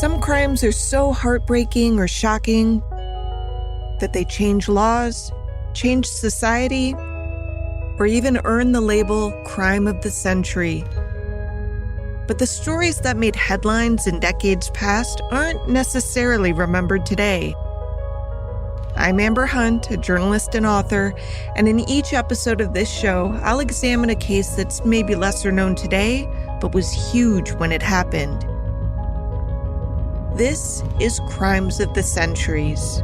Some crimes are so heartbreaking or shocking that they change laws, change society, or even earn the label Crime of the Century. But the stories that made headlines in decades past aren't necessarily remembered today. I'm Amber Hunt, a journalist and author, and in each episode of this show, I'll examine a case that's maybe lesser known today, but was huge when it happened. This is Crimes of the Centuries.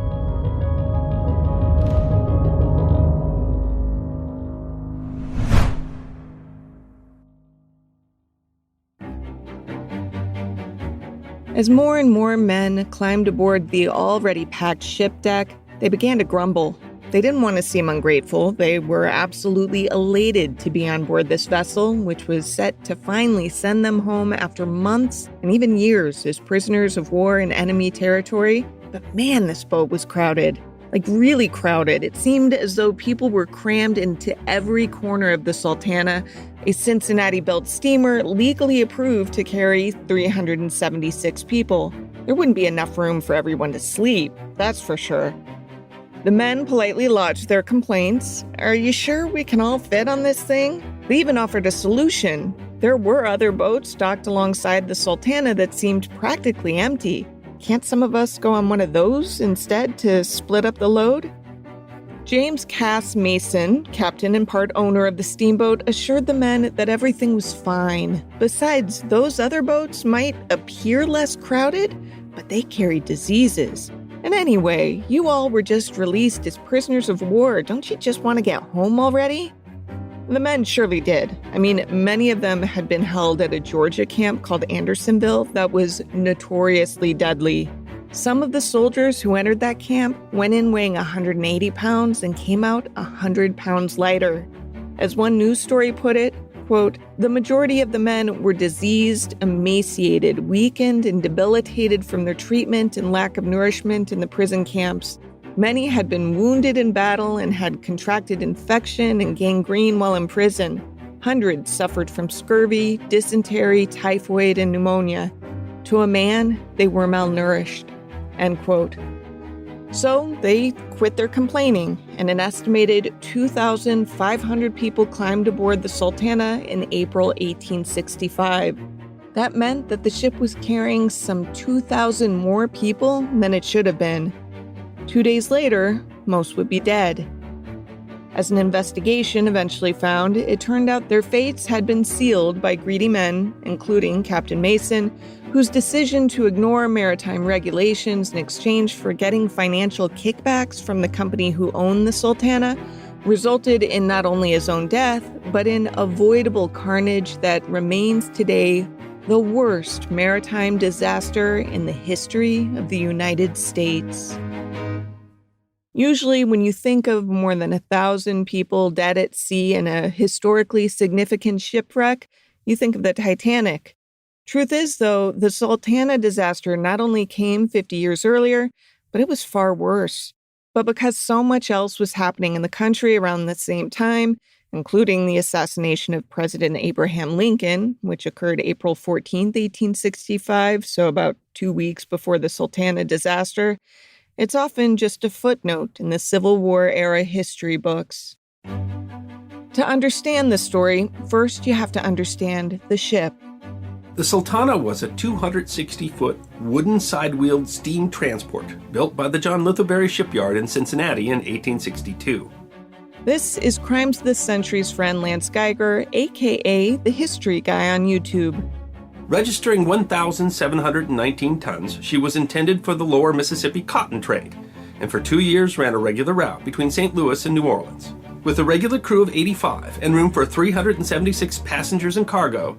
As more and more men climbed aboard the already packed ship deck, they began to grumble. They didn't want to seem ungrateful. They were absolutely elated to be on board this vessel, which was set to finally send them home after months and even years as prisoners of war in enemy territory. But man, this boat was crowded. Like really crowded. It seemed as though people were crammed into every corner of the Sultana, a Cincinnati-built steamer legally approved to carry 376 people. There wouldn't be enough room for everyone to sleep, that's for sure. The men politely lodged their complaints. Are you sure we can all fit on this thing? They even offered a solution. There were other boats docked alongside the Sultana that seemed practically empty. Can't some of us go on one of those instead to split up the load? James Cass Mason, captain and part owner of the steamboat, assured the men that everything was fine. Besides, those other boats might appear less crowded, but they carried diseases. And anyway, you all were just released as prisoners of war. Don't you just want to get home already? The men surely did. I mean, many of them had been held at a Georgia camp called Andersonville that was notoriously deadly. Some of the soldiers who entered that camp went in weighing 180 pounds and came out 100 pounds lighter. As one news story put it, quote, the majority of the men were diseased, emaciated, weakened, and debilitated from their treatment and lack of nourishment in the prison camps. Many had been wounded in battle and had contracted infection and gangrene while in prison. Hundreds suffered from scurvy, dysentery, typhoid, and pneumonia. To a man, they were malnourished, end quote. So they quit their complaining, and an estimated 2,500 people climbed aboard the Sultana in April 1865. That meant that the ship was carrying some 2,000 more people than it should have been. 2 days later, most would be dead. As an investigation eventually found, it turned out their fates had been sealed by greedy men, including Captain Mason, whose decision to ignore maritime regulations in exchange for getting financial kickbacks from the company who owned the Sultana resulted in not only his own death, but in avoidable carnage that remains today the worst maritime disaster in the history of the United States. Usually, when you think of more than 1,000 people dead at sea in a historically significant shipwreck, you think of the Titanic. Truth is, though, the Sultana disaster not only came 50 years earlier, but it was far worse. But because so much else was happening in the country around the same time, including the assassination of President Abraham Lincoln, which occurred April 14, 1865, so about 2 weeks before the Sultana disaster, it's often just a footnote in the Civil War-era history books. To understand the story, first you have to understand the ship. The Sultana was a 260-foot wooden side-wheeled steam transport built by the John Littlebury Shipyard in Cincinnati in 1862. This is Crimes of the Century's friend Lance Geiger, a.k.a. the History Guy on YouTube. Registering 1,719 tons, she was intended for the lower Mississippi cotton trade, and for 2 years ran a regular route between St. Louis and New Orleans. With a regular crew of 85 and room for 376 passengers and cargo,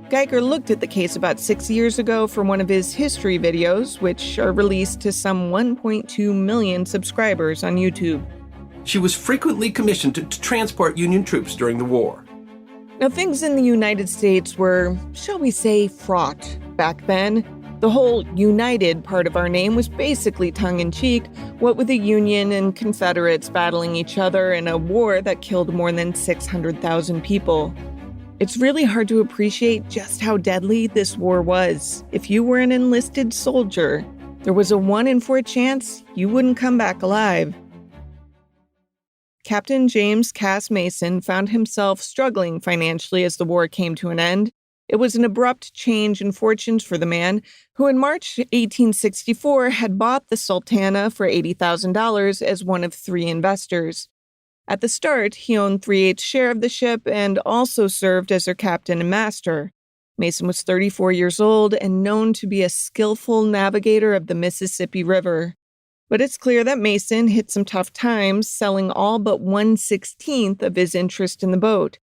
Geiger looked at the case about 6 years ago for one of his history videos, which are released to some 1.2 million subscribers on YouTube. She was frequently commissioned to transport Union troops during the war. Now, things in the United States were, shall we say, fraught back then. The whole United part of our name was basically tongue-in-cheek, what with the Union and Confederates battling each other in a war that killed more than 600,000 people. It's really hard to appreciate just how deadly this war was. If you were an enlisted soldier, there was a 1 in 4 chance you wouldn't come back alive. Captain James Cass Mason found himself struggling financially as the war came to an end. It was an abrupt change in fortunes for the man, who in March 1864 had bought the Sultana for $80,000 as one of 3 investors. At the start, he owned 3/8 share of the ship and also served as her captain and master. Mason was 34 years old and known to be a skillful navigator of the Mississippi River. But it's clear that Mason hit some tough times, selling all but 1/16 of his interest in the boat.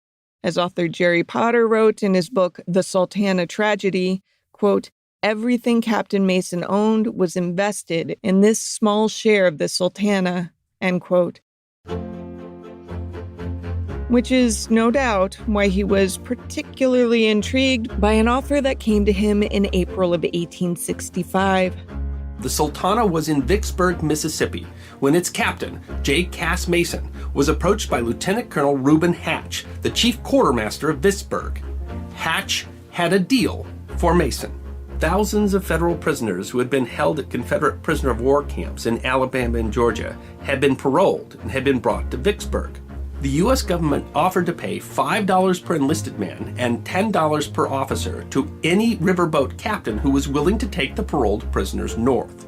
As author Jerry Potter wrote in his book, The Sultana Tragedy, quote, "Everything Captain Mason owned was invested in this small share of the Sultana," end quote. Which is, no doubt, why he was particularly intrigued by an offer that came to him in April of 1865. The Sultana was in Vicksburg, Mississippi, when its captain, J. Cass Mason, was approached by Lieutenant Colonel Reuben Hatch, the chief quartermaster of Vicksburg. Hatch had a deal for Mason. Thousands of federal prisoners who had been held at Confederate prisoner of war camps in Alabama and Georgia had been paroled and had been brought to Vicksburg. The U.S. government offered to pay $5 per enlisted man and $10 per officer to any riverboat captain who was willing to take the paroled prisoners north.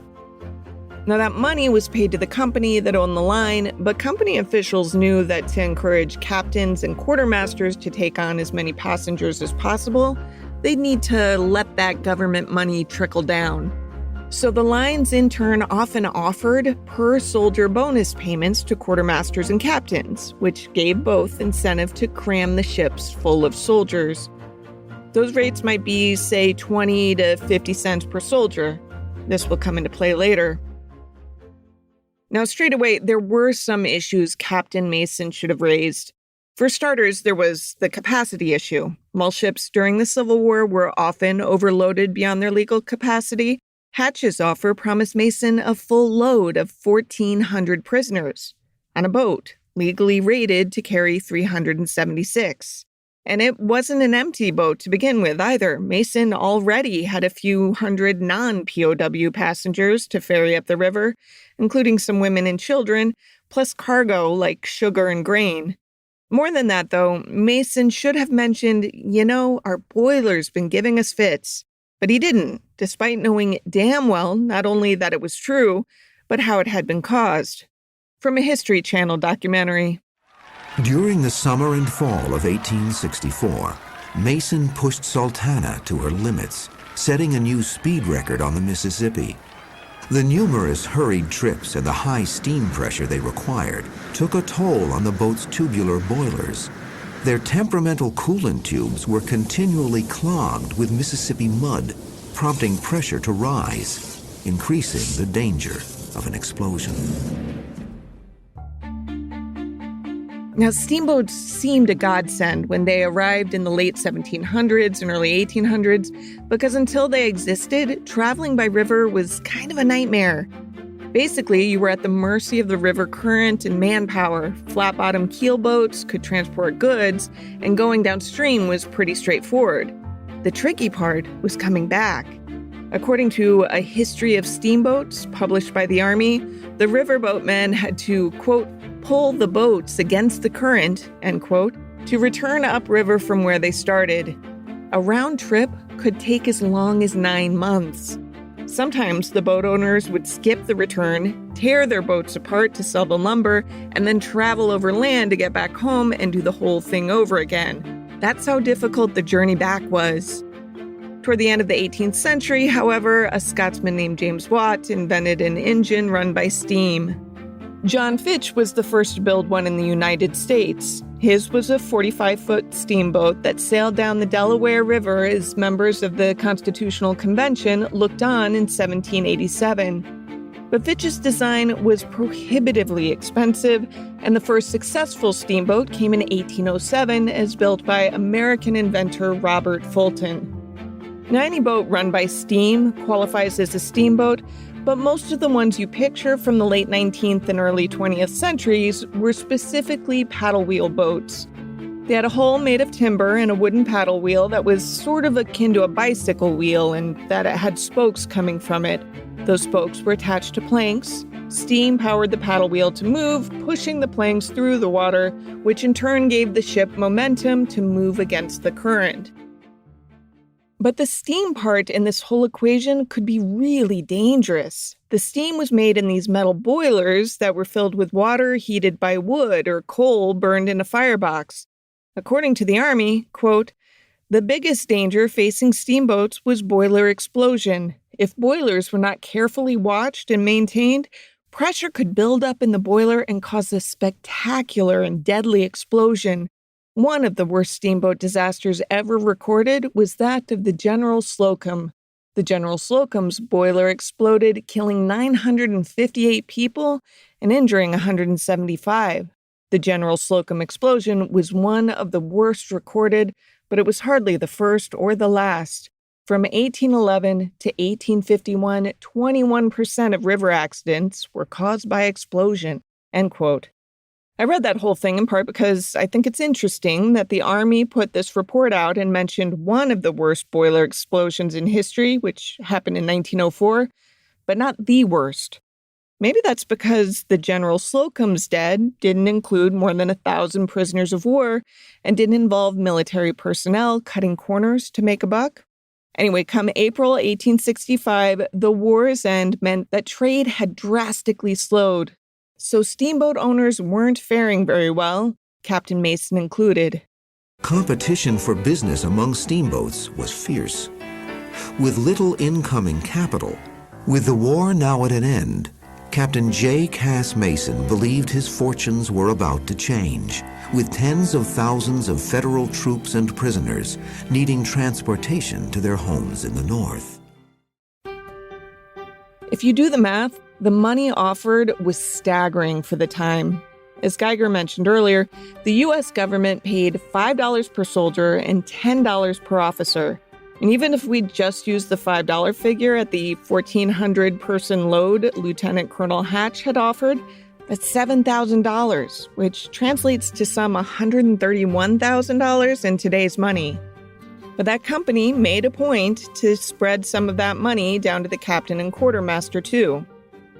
Now, that money was paid to the company that owned the line, but company officials knew that to encourage captains and quartermasters to take on as many passengers as possible, they'd need to let that government money trickle down. So the lines in turn often offered per-soldier bonus payments to quartermasters and captains, which gave both incentive to cram the ships full of soldiers. Those rates might be, say, 20 to 50 cents per soldier. This will come into play later. Now, straight away, there were some issues Captain Mason should have raised. For starters, there was the capacity issue. While ships during the Civil War were often overloaded beyond their legal capacity, Hatch's offer promised Mason a full load of 1,400 prisoners on a boat, legally rated to carry 376. And it wasn't an empty boat to begin with either. Mason already had a few hundred non-POW passengers to ferry up the river, including some women and children, plus cargo like sugar and grain. More than that, though, Mason should have mentioned, our boiler's been giving us fits. But he didn't, despite knowing damn well not only that it was true, but how it had been caused. From a History Channel documentary. During the summer and fall of 1864, Mason pushed Sultana to her limits, setting a new speed record on the Mississippi. The numerous hurried trips and the high steam pressure they required took a toll on the boat's tubular boilers. Their temperamental coolant tubes were continually clogged with Mississippi mud, prompting pressure to rise, increasing the danger of an explosion. Now, steamboats seemed a godsend when they arrived in the late 1700s and early 1800s, because until they existed, traveling by river was kind of a nightmare. Basically, you were at the mercy of the river current and manpower. Flat-bottom keelboats could transport goods, and going downstream was pretty straightforward. The tricky part was coming back. According to A History of Steamboats, published by the Army, the riverboatmen had to, quote, pull the boats against the current, end quote, to return upriver from where they started. A round trip could take as long as 9 months. Sometimes the boat owners would skip the return, tear their boats apart to sell the lumber, and then travel over land to get back home and do the whole thing over again. That's how difficult the journey back was. Toward the end of the 18th century, however, a Scotsman named James Watt invented an engine run by steam. John Fitch was the first to build one in the United States. His was a 45-foot steamboat that sailed down the Delaware River as members of the Constitutional Convention looked on in 1787. But Fitch's design was prohibitively expensive, and the first successful steamboat came in 1807 as built by American inventor Robert Fulton. Now, any boat run by steam qualifies as a steamboat, but most of the ones you picture from the late 19th and early 20th centuries were specifically paddle wheel boats. They had a hull made of timber and a wooden paddle wheel that was sort of akin to a bicycle wheel and that it had spokes coming from it. Those spokes were attached to planks. Steam powered the paddle wheel to move, pushing the planks through the water, which in turn gave the ship momentum to move against the current. But the steam part in this whole equation could be really dangerous. The steam was made in these metal boilers that were filled with water heated by wood or coal burned in a firebox. According to the Army, quote, "The biggest danger facing steamboats was boiler explosion. If boilers were not carefully watched and maintained, pressure could build up in the boiler and cause a spectacular and deadly explosion. One of the worst steamboat disasters ever recorded was that of the General Slocum. The General Slocum's boiler exploded, killing 958 people and injuring 175. The General Slocum explosion was one of the worst recorded, but it was hardly the first or the last. From 1811 to 1851, 21% of river accidents were caused by explosion." End quote. I read that whole thing in part because I think it's interesting that the Army put this report out and mentioned one of the worst boiler explosions in history, which happened in 1904, but not the worst. Maybe that's because the General Slocum's dead didn't include more than 1,000 prisoners of war and didn't involve military personnel cutting corners to make a buck. Anyway, come April 1865, the war's end meant that trade had drastically slowed. So steamboat owners weren't faring very well, Captain Mason included. Competition for business among steamboats was fierce. With little incoming capital, with the war now at an end, Captain J. Cass Mason believed his fortunes were about to change, with tens of thousands of federal troops and prisoners needing transportation to their homes in the North. If you do the math, the money offered was staggering for the time. As Geiger mentioned earlier, the U.S. government paid $5 per soldier and $10 per officer. And even if we just use the $5 figure at the 1,400-person load Lieutenant Colonel Hatch had offered, that's $7,000, which translates to some $131,000 in today's money. But that company made a point to spread some of that money down to the captain and quartermaster, too.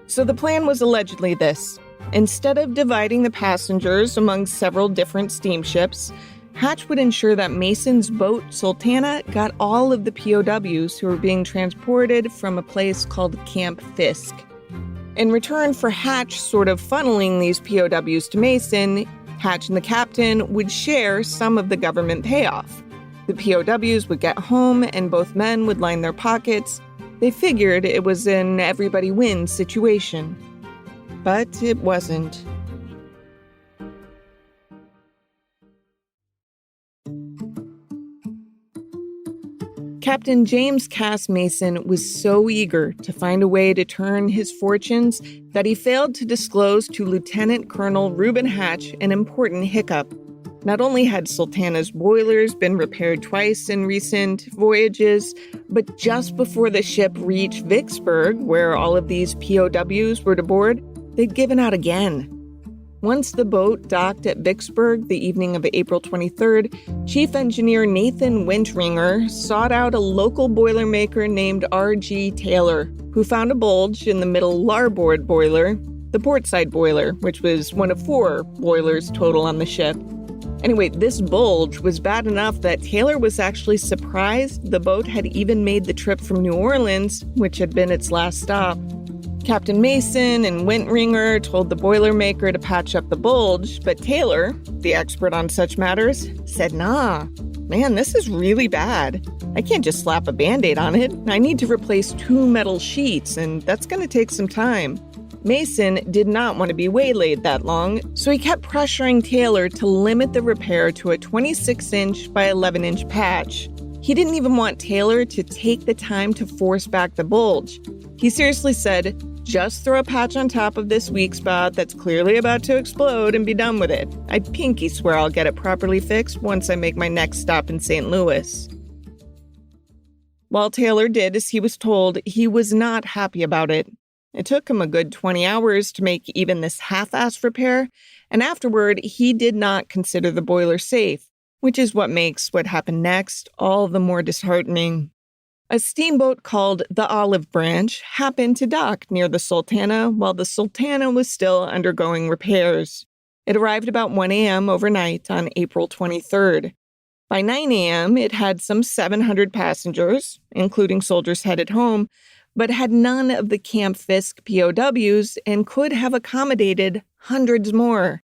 So the plan was allegedly this. Instead of dividing the passengers among several different steamships, Hatch would ensure that Mason's boat, Sultana, got all of the POWs who were being transported from a place called Camp Fisk. In return for Hatch sort of funneling these POWs to Mason, Hatch and the captain would share some of the government payoff. The POWs would get home and both men would line their pockets. They figured it was an everybody wins situation. But it wasn't. Captain James Cass Mason was so eager to find a way to turn his fortunes that he failed to disclose to Lieutenant Colonel Reuben Hatch an important hiccup. Not only had Sultana's boilers been repaired twice in recent voyages, but just before the ship reached Vicksburg, where all of these POWs were to board, they'd given out again. Once the boat docked at Vicksburg the evening of April 23rd, Chief Engineer Nathan Wintringer sought out a local boilermaker named R.G. Taylor, who found a bulge in the middle larboard boiler, the portside boiler, which was one of 4 boilers total on the ship. Anyway, this bulge was bad enough that Taylor was actually surprised the boat had even made the trip from New Orleans, which had been its last stop. Captain Mason and Wintringer told the Boilermaker to patch up the bulge, but Taylor, the expert on such matters, said, "Nah, man, this is really bad. I can't just slap a Band-Aid on it. I need to replace 2 metal sheets, and that's going to take some time." Mason did not want to be waylaid that long, so he kept pressuring Taylor to limit the repair to a 26-inch by 11-inch patch. He didn't even want Taylor to take the time to force back the bulge. He seriously said, "Just throw a patch on top of this weak spot that's clearly about to explode and be done with it. I pinky swear I'll get it properly fixed once I make my next stop in St. Louis." While Taylor did as he was told, he was not happy about it. It took him a good 20 hours to make even this half-assed repair, and afterward, he did not consider the boiler safe. which is what makes what happened next all the more disheartening. A steamboat called the Olive Branch happened to dock near the Sultana while the Sultana was still undergoing repairs. It arrived about 1 a.m. overnight on April 23rd. By 9 a.m., it had some 700 passengers, including soldiers headed home, but had none of the Camp Fisk POWs and could have accommodated hundreds more.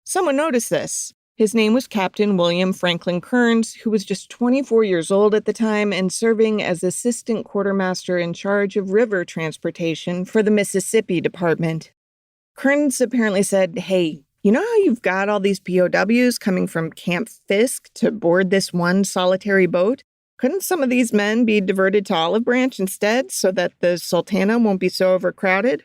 Someone noticed this. His name was Captain William Franklin Kearns, who was just 24 years old at the time and serving as assistant quartermaster in charge of river transportation for the Mississippi Department. Kearns apparently said, "Hey, you know how you've got all these POWs coming from Camp Fisk to board this one solitary boat? Couldn't some of these men be diverted to Olive Branch instead so that the Sultana won't be so overcrowded?"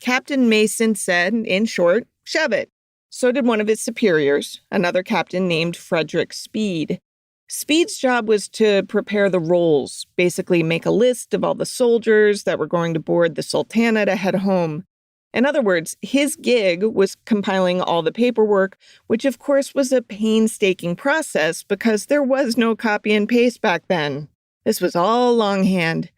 Captain Mason said, in short, "Shove it." So did one of his superiors, another captain named Frederick Speed. Speed's job was to prepare the rolls, basically make a list of all the soldiers that were going to board the Sultana to head home. In other words, his gig was compiling all the paperwork, which of course was a painstaking process because there was no copy and paste back then. This was all longhand.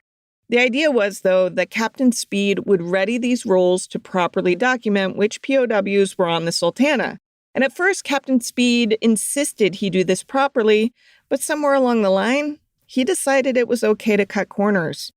The idea was, though, that Captain Speed would ready these rolls to properly document which POWs were on the Sultana. And at first, Captain Speed insisted he do this properly, but somewhere along the line, he decided it was okay to cut corners.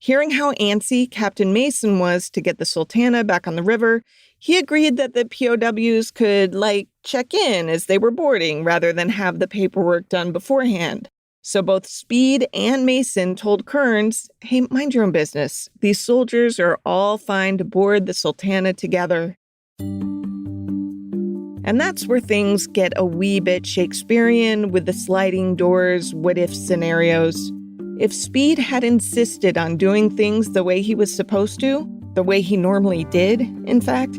Hearing how antsy Captain Mason was to get the Sultana back on the river, he agreed that the POWs could, check in as they were boarding rather than have the paperwork done beforehand. So both Speed and Mason told Kearns, "Hey, mind your own business. These soldiers are all fine to board the Sultana together." And that's where things get a wee bit Shakespearean with the sliding doors, what-if scenarios. If Speed had insisted on doing things the way he was supposed to, the way he normally did, in fact,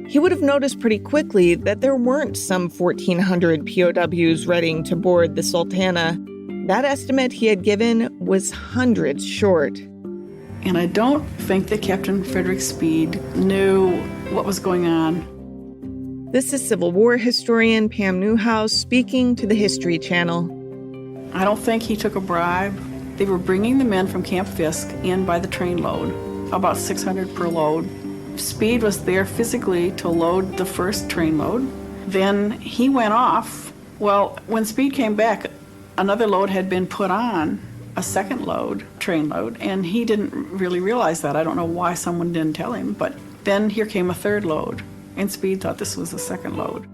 he would have noticed pretty quickly that there weren't some 1,400 POWs ready to board the Sultana. That estimate he had given was hundreds short. And I don't think that Captain Frederick Speed knew what was going on. This is Civil War historian Pam Newhouse speaking to the History Channel. I don't think he took a bribe. They were bringing the men from Camp Fisk in by the train load, about 600 per load. Speed was there physically to load the first train load. Then he went off. Well, when Speed came back, another load had been put on, a second load, train load, and he didn't really realize that. I don't know why someone didn't tell him, but then here came a third load, and Speed thought this was the second load.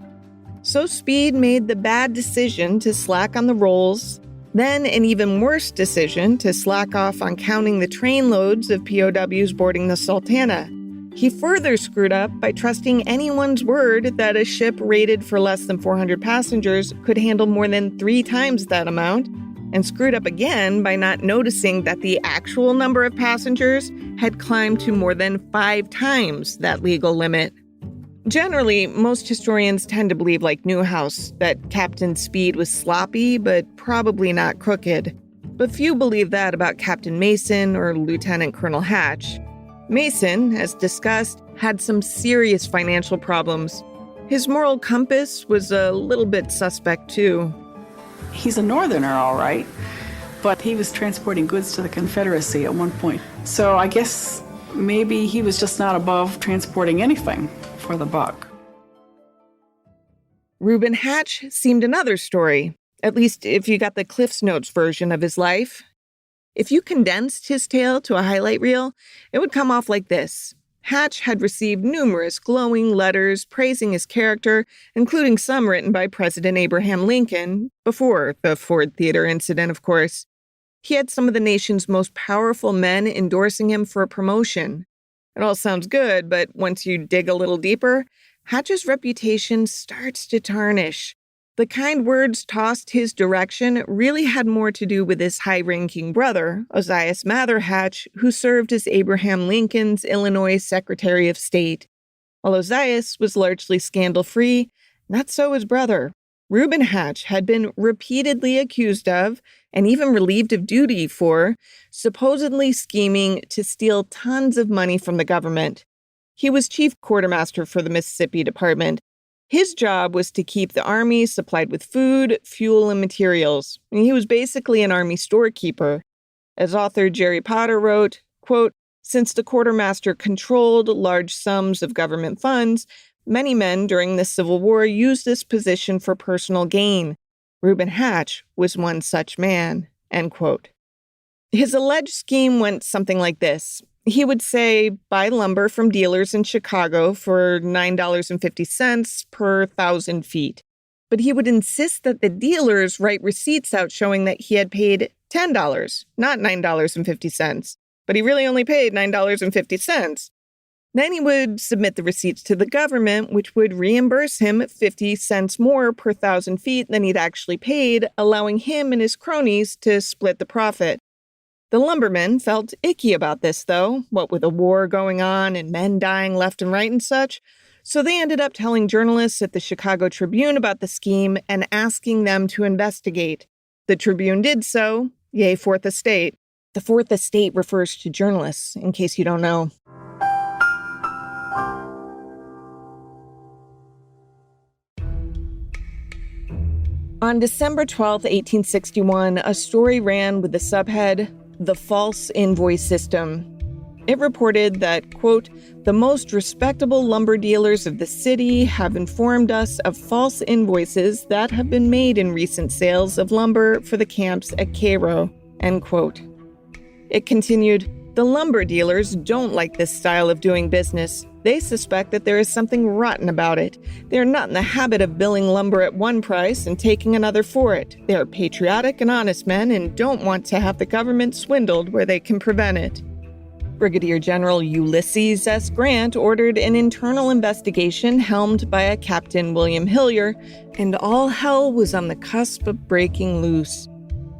So Speed made the bad decision to slack on the rolls, then an even worse decision to slack off on counting the train loads of POWs boarding the Sultana. He further screwed up by trusting anyone's word that a ship rated for less than 400 passengers could handle more than 3 times that amount, and screwed up again by not noticing that the actual number of passengers had climbed to more than 5 times that legal limit. Generally, most historians tend to believe, like Newhouse, that Captain Speed was sloppy but probably not crooked. But few believe that about Captain Mason or Lieutenant Colonel Hatch. Mason, as discussed, had some serious financial problems. His moral compass was a little bit suspect, too. He's a northerner, all right, but he was transporting goods to the Confederacy at one point. So I guess maybe he was just not above transporting anything for the buck. Reuben Hatch seemed another story, at least if you got the Cliff's Notes version of his life. If you condensed his tale to a highlight reel, it would come off like this. Hatch had received numerous glowing letters praising his character, including some written by President Abraham Lincoln, before the Ford Theater incident, of course. He had some of the nation's most powerful men endorsing him for a promotion. It all sounds good, but once you dig a little deeper, Hatch's reputation starts to tarnish. The kind words tossed his direction really had more to do with his high-ranking brother, Ozias Mather Hatch, who served as Abraham Lincoln's Illinois Secretary of State. While Ozias was largely scandal-free, not so his brother. Reuben Hatch had been repeatedly accused of, and even relieved of duty for, supposedly scheming to steal tons of money from the government. He was chief quartermaster for the Mississippi Department, His job was to keep the army supplied with food, fuel, and materials. And he was basically an army storekeeper. As author Jerry Potter wrote, quote, "Since the quartermaster controlled large sums of government funds, many men during the Civil War used this position for personal gain. Reuben Hatch was one such man," end quote. His alleged scheme went something like this. He would say, buy lumber from dealers in Chicago for $9.50 per 1,000 feet. But he would insist that the dealers write receipts out showing that he had paid $10, not $9.50. But he really only paid $9.50. Then he would submit the receipts to the government, which would reimburse him 50 cents more per 1,000 feet than he'd actually paid, allowing him and his cronies to split the profit. The lumbermen felt icky about this, though, what with a war going on and men dying left and right and such. So they ended up telling journalists at the Chicago Tribune about the scheme and asking them to investigate. The Tribune did so, yay, Fourth Estate. The Fourth Estate refers to journalists, in case you don't know. On December 12, 1861, a story ran with the subhead, "The False Invoice System." It reported that, quote, "The most respectable lumber dealers of the city have informed us of false invoices that have been made in recent sales of lumber for the camps at Cairo," end quote. It continued, "The lumber dealers don't like this style of doing business. They suspect that there is something rotten about it. They are not in the habit of billing lumber at one price and taking another for it. They are patriotic and honest men and don't want to have the government swindled where they can prevent it." Brigadier General Ulysses S. Grant ordered an internal investigation helmed by a Captain William Hillier, and all hell was on the cusp of breaking loose.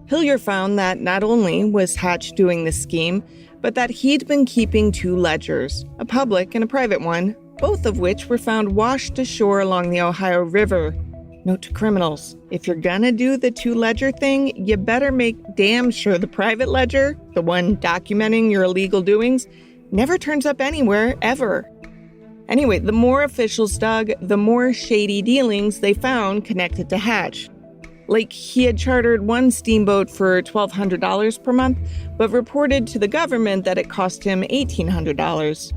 Hillier found that not only was Hatch doing this scheme, but that he'd been keeping two ledgers, a public and a private one, both of which were found washed ashore along the Ohio River. Note to criminals, if you're gonna do the two-ledger thing, you better make damn sure the private ledger, the one documenting your illegal doings, never turns up anywhere, ever. Anyway, the more officials dug, the more shady dealings they found connected to Hatch. Like, he had chartered one steamboat for $1,200 per month, but reported to the government that it cost him $1,800.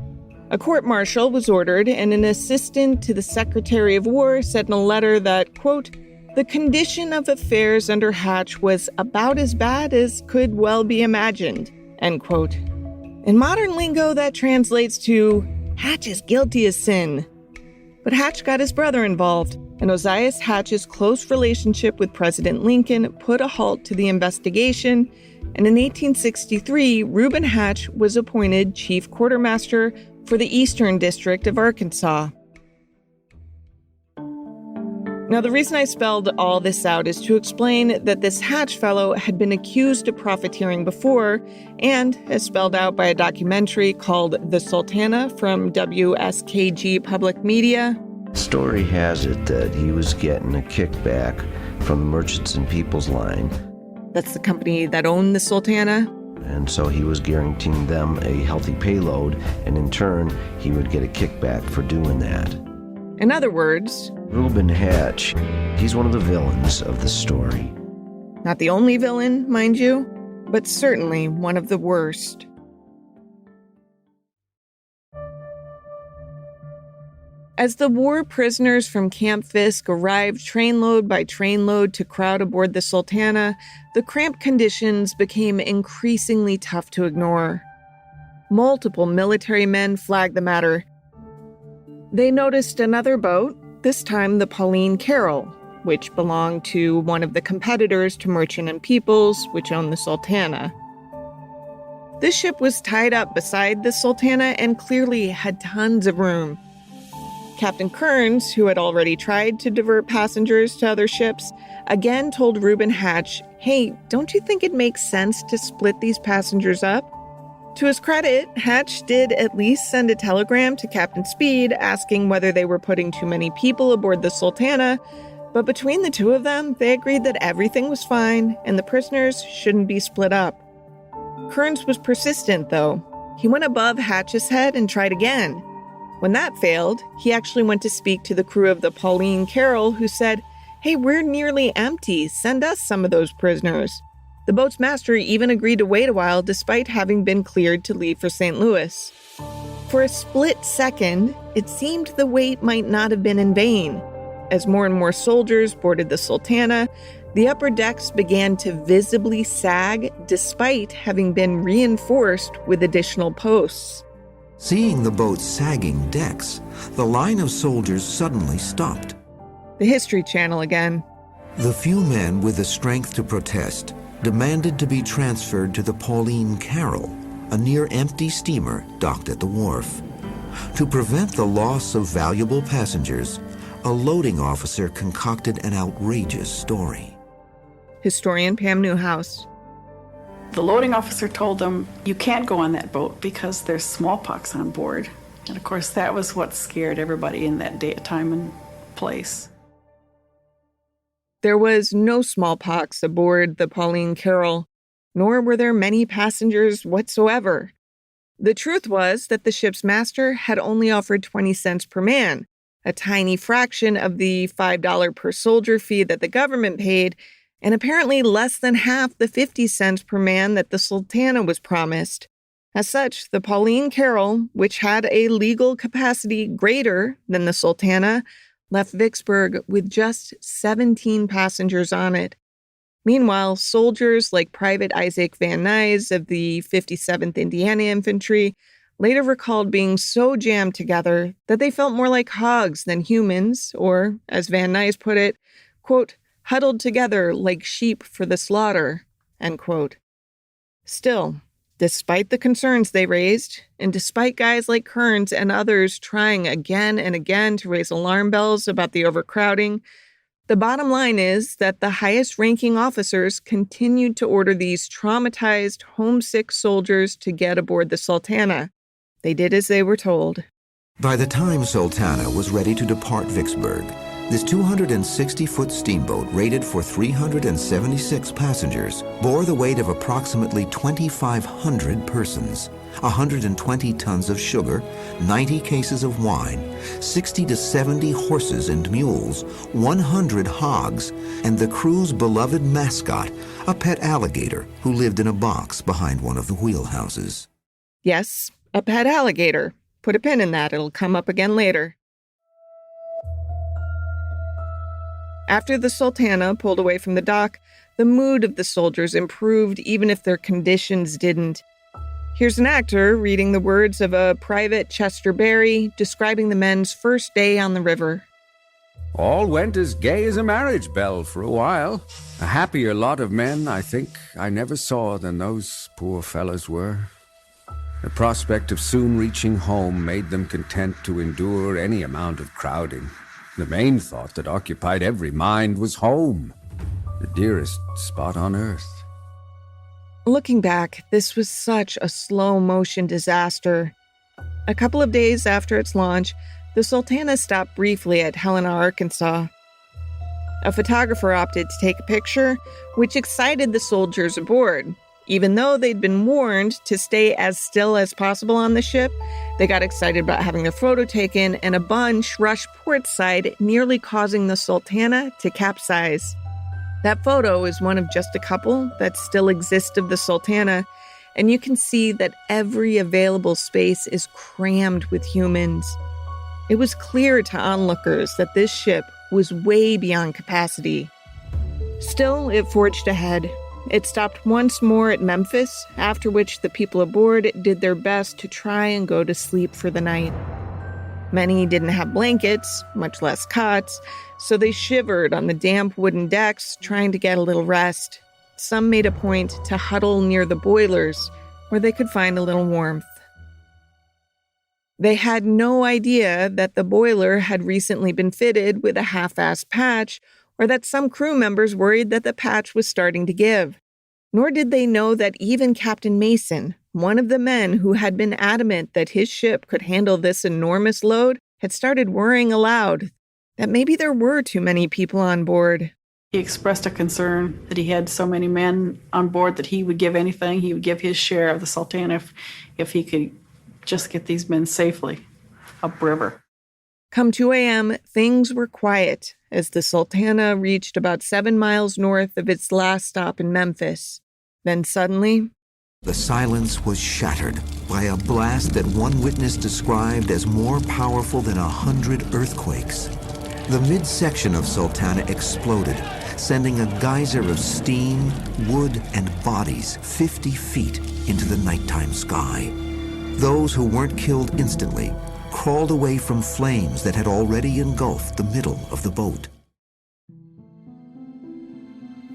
A court-martial was ordered, and an assistant to the Secretary of War said in a letter that, quote, "The condition of affairs under Hatch was about as bad as could well be imagined," end quote. In modern lingo, that translates to, Hatch is guilty as sin. But Hatch got his brother involved, and Ozias Hatch's close relationship with President Lincoln put a halt to the investigation, and in 1863, Reuben Hatch was appointed chief quartermaster for the Eastern District of Arkansas. Now, the reason I spelled all this out is to explain that this Hatch fellow had been accused of profiteering before, and, as spelled out by a documentary called The Sultana from WSKG Public Media, story has it that he was getting a kickback from the Merchants and People's Line. That's the company that owned the Sultana. And so he was guaranteeing them a healthy payload, and in turn, he would get a kickback for doing that. In other words, Reuben Hatch, he's one of the villains of the story. Not the only villain, mind you, but certainly one of the worst. As the war prisoners from Camp Fisk arrived trainload by trainload to crowd aboard the Sultana, the cramped conditions became increasingly tough to ignore. Multiple military men flagged the matter. They noticed another boat, this time the Pauline Carroll, which belonged to one of the competitors to Merchant and Peoples, which owned the Sultana. This ship was tied up beside the Sultana and clearly had tons of room. Captain Kearns, who had already tried to divert passengers to other ships, again told Reuben Hatch, "Hey, don't you think it makes sense to split these passengers up?" To his credit, Hatch did at least send a telegram to Captain Speed asking whether they were putting too many people aboard the Sultana, but between the two of them, they agreed that everything was fine and the prisoners shouldn't be split up. Kearns was persistent, though. He went above Hatch's head and tried again. When that failed, he actually went to speak to the crew of the Pauline Carroll, who said, "Hey, we're nearly empty. Send us some of those prisoners." The boat's master even agreed to wait a while despite having been cleared to leave for St. Louis. For a split second, it seemed the wait might not have been in vain. As more and more soldiers boarded the Sultana, the upper decks began to visibly sag despite having been reinforced with additional posts. Seeing the boat's sagging decks, the line of soldiers suddenly stopped. The History Channel again. The few men with the strength to protest demanded to be transferred to the Pauline Carroll, a near-empty steamer docked at the wharf. To prevent the loss of valuable passengers, a loading officer concocted an outrageous story. Historian Pam Newhouse. The loading officer told them, "You can't go on that boat because there's smallpox on board." And of course, that was what scared everybody in that time and place. There was no smallpox aboard the Pauline Carroll, nor were there many passengers whatsoever. The truth was that the ship's master had only offered 20 cents per man, a tiny fraction of the $5 per soldier fee that the government paid, and apparently less than half the 50 cents per man that the Sultana was promised. As such, the Pauline Carroll, which had a legal capacity greater than the Sultana, left Vicksburg with just 17 passengers on it. Meanwhile, soldiers like Private Isaac Van Nuys of the 57th Indiana Infantry later recalled being so jammed together that they felt more like hogs than humans, or, as Van Nuys put it, quote, "huddled together like sheep for the slaughter," end quote. Still, despite the concerns they raised, and despite guys like Kearns and others trying again and again to raise alarm bells about the overcrowding, the bottom line is that the highest-ranking officers continued to order these traumatized, homesick soldiers to get aboard the Sultana. They did as they were told. By the time Sultana was ready to depart Vicksburg, this 260-foot steamboat rated for 376 passengers bore the weight of approximately 2,500 persons, 120 tons of sugar, 90 cases of wine, 60 to 70 horses and mules, 100 hogs, and the crew's beloved mascot, a pet alligator who lived in a box behind one of the wheelhouses. Yes, a pet alligator. Put a pin in that, it'll come up again later. After the Sultana pulled away from the dock, the mood of the soldiers improved even if their conditions didn't. Here's an actor reading the words of a Private Chester Berry describing the men's first day on the river. "All went as gay as a marriage bell for a while. A happier lot of men, I think, I never saw than those poor fellows were. The prospect of soon reaching home made them content to endure any amount of crowding. The main thought that occupied every mind was home, the dearest spot on earth." Looking back, this was such a slow-motion disaster. A couple of days after its launch, the Sultana stopped briefly at Helena, Arkansas. A photographer opted to take a picture, which excited the soldiers aboard. Even though they'd been warned to stay as still as possible on the ship, they got excited about having their photo taken, and a bunch rushed portside, nearly causing the Sultana to capsize. That photo is one of just a couple that still exist of the Sultana, and you can see that every available space is crammed with humans. It was clear to onlookers that this ship was way beyond capacity. Still, it forged ahead. It stopped once more at Memphis, after which the people aboard did their best to try and go to sleep for the night. Many didn't have blankets, much less cots, so they shivered on the damp wooden decks, trying to get a little rest. Some made a point to huddle near the boilers, where they could find a little warmth. They had no idea that the boiler had recently been fitted with a half-assed patch, or that some crew members worried that the patch was starting to give. Nor did they know that even Captain Mason, one of the men who had been adamant that his ship could handle this enormous load, had started worrying aloud that maybe there were too many people on board. He expressed a concern that he had so many men on board that he would give anything. He would give his share of the Sultana if he could just get these men safely. upriver. Come 2 a.m., things were quiet as the Sultana reached about 7 miles north of its last stop in Memphis. Then suddenly, the silence was shattered by a blast that one witness described as more powerful than 100 earthquakes. The midsection of Sultana exploded, sending a geyser of steam, wood, and bodies 50 feet into the nighttime sky. Those who weren't killed instantly crawled away from flames that had already engulfed the middle of the boat.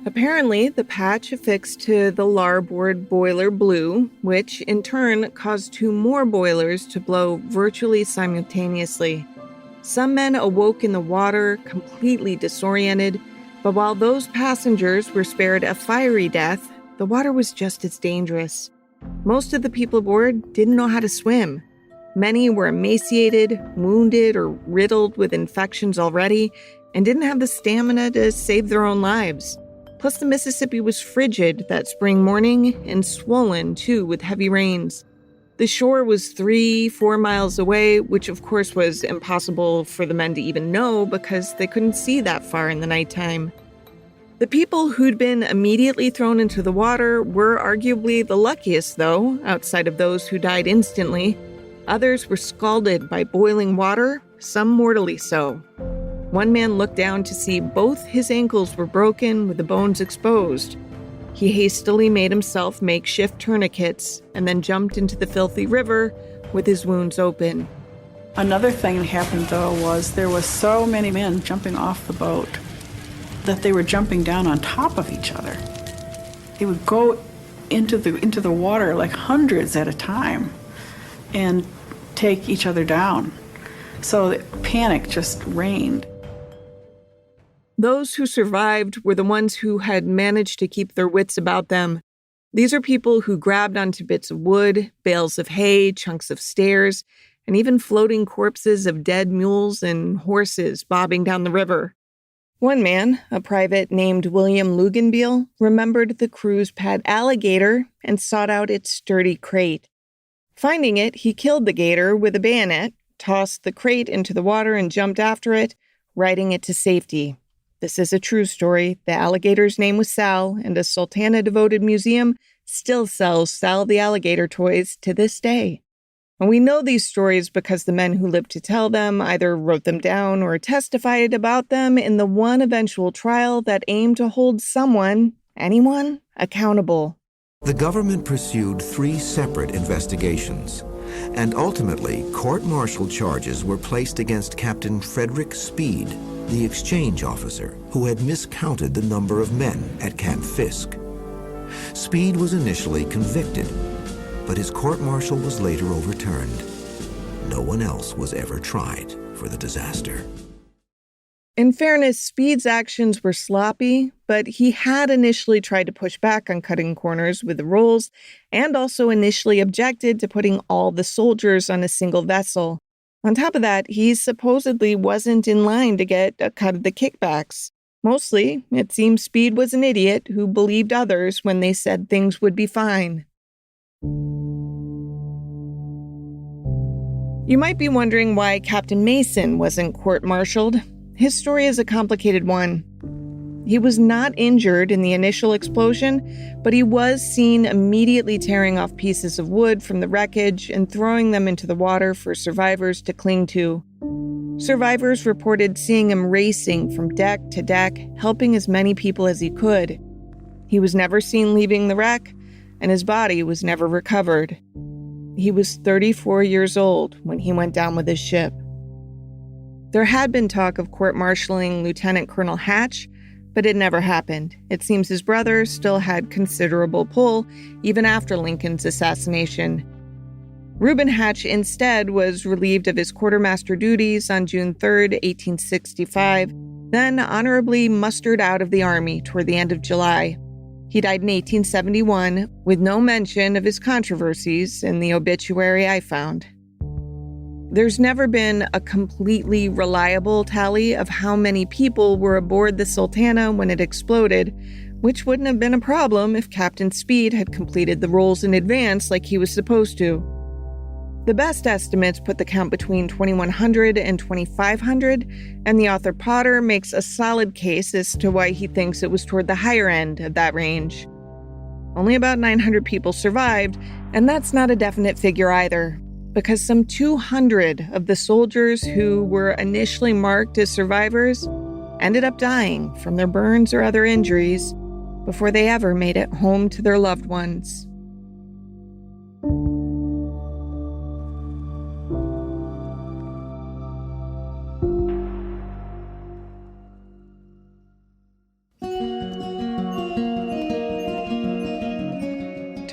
Apparently, the patch affixed to the larboard boiler blew, which in turn caused 2 more boilers to blow virtually simultaneously. Some men awoke in the water, completely disoriented, but while those passengers were spared a fiery death, the water was just as dangerous. Most of the people aboard didn't know how to swim. Many were emaciated, wounded, or riddled with infections already, and didn't have the stamina to save their own lives. Plus, the Mississippi was frigid that spring morning and swollen, too, with heavy rains. The shore was 3-4 miles away, which of course was impossible for the men to even know because they couldn't see that far in the nighttime. The people who'd been immediately thrown into the water were arguably the luckiest, though, outside of those who died instantly. Others were scalded by boiling water, some mortally so. One man looked down to see both his ankles were broken with the bones exposed. He hastily made himself makeshift tourniquets and then jumped into the filthy river with his wounds open. Another thing that happened, though, was there was so many men jumping off the boat that they were jumping down on top of each other. They would go into the water like hundreds at a time and take each other down. So the panic just reigned. Those who survived were the ones who had managed to keep their wits about them. These are people who grabbed onto bits of wood, bales of hay, chunks of stairs, and even floating corpses of dead mules and horses bobbing down the river. One man, a private named William Luganbeal, remembered the crew's pet alligator and sought out its sturdy crate. Finding it, he killed the gator with a bayonet, tossed the crate into the water and jumped after it, riding it to safety. This is a true story. The alligator's name was Sal, and a Sultana-devoted museum still sells Sal the alligator toys to this day. And we know these stories because the men who lived to tell them either wrote them down or testified about them in the one eventual trial that aimed to hold someone, anyone, accountable. The government pursued 3 separate investigations, and ultimately court-martial charges were placed against Captain Frederick Speed, the exchange officer who had miscounted the number of men at Camp Fisk. Speed was initially convicted, but his court-martial was later overturned. No one else was ever tried for the disaster. In fairness, Speed's actions were sloppy, but he had initially tried to push back on cutting corners with the rules and also initially objected to putting all the soldiers on a single vessel. On top of that, he supposedly wasn't in line to get a cut of the kickbacks. Mostly, it seems Speed was an idiot who believed others when they said things would be fine. You might be wondering why Captain Mason wasn't court-martialed. His story is a complicated one. He was not injured in the initial explosion, but he was seen immediately tearing off pieces of wood from the wreckage and throwing them into the water for survivors to cling to. Survivors reported seeing him racing from deck to deck, helping as many people as he could. He was never seen leaving the wreck, and his body was never recovered. He was 34 years old when he went down with his ship. There had been talk of court-martialing Lieutenant Colonel Hatch, but it never happened. It seems his brother still had considerable pull, even after Lincoln's assassination. Reuben Hatch instead was relieved of his quartermaster duties on June 3, 1865, then honorably mustered out of the Army toward the end of July. He died in 1871, with no mention of his controversies in the obituary I found. There's never been a completely reliable tally of how many people were aboard the Sultana when it exploded, which wouldn't have been a problem if Captain Speed had completed the roles in advance like he was supposed to. The best estimates put the count between 2,100 and 2,500, and the author Potter makes a solid case as to why he thinks it was toward the higher end of that range. Only about 900 people survived, and that's not a definite figure either, because some 200 of the soldiers who were initially marked as survivors ended up dying from their burns or other injuries before they ever made it home to their loved ones.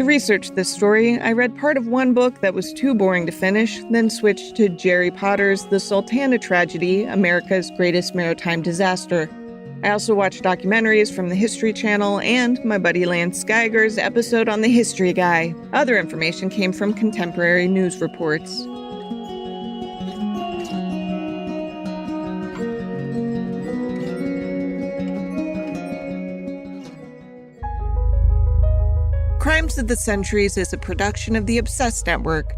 To research this story, I read part of one book that was too boring to finish, then switched to Jerry Potter's The Sultana Tragedy, America's Greatest Maritime Disaster. I also watched documentaries from the History Channel and my buddy Lance Geiger's episode on the History Guy. Other information came from contemporary news reports. Crimes of the Centuries is a production of the Obsessed Network.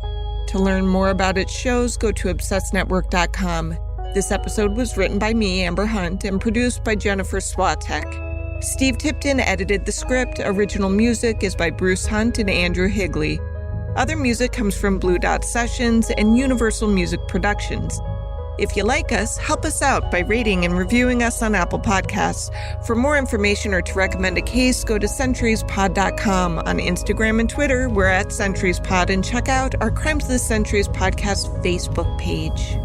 To learn more about its shows, go to obsessednetwork.com. This episode was written by me, Amber Hunt, and produced by Jennifer Swatek. Steve Tipton edited the script. Original music is by Bruce Hunt and Andrew Higley. Other music comes from Blue Dot Sessions and Universal Music Productions. If you like us, help us out by rating and reviewing us on Apple Podcasts. For more information or to recommend a case, go to centuriespod.com. On Instagram and Twitter, we're at centuriespod, and check out our Crimes of the Centuries podcast Facebook page.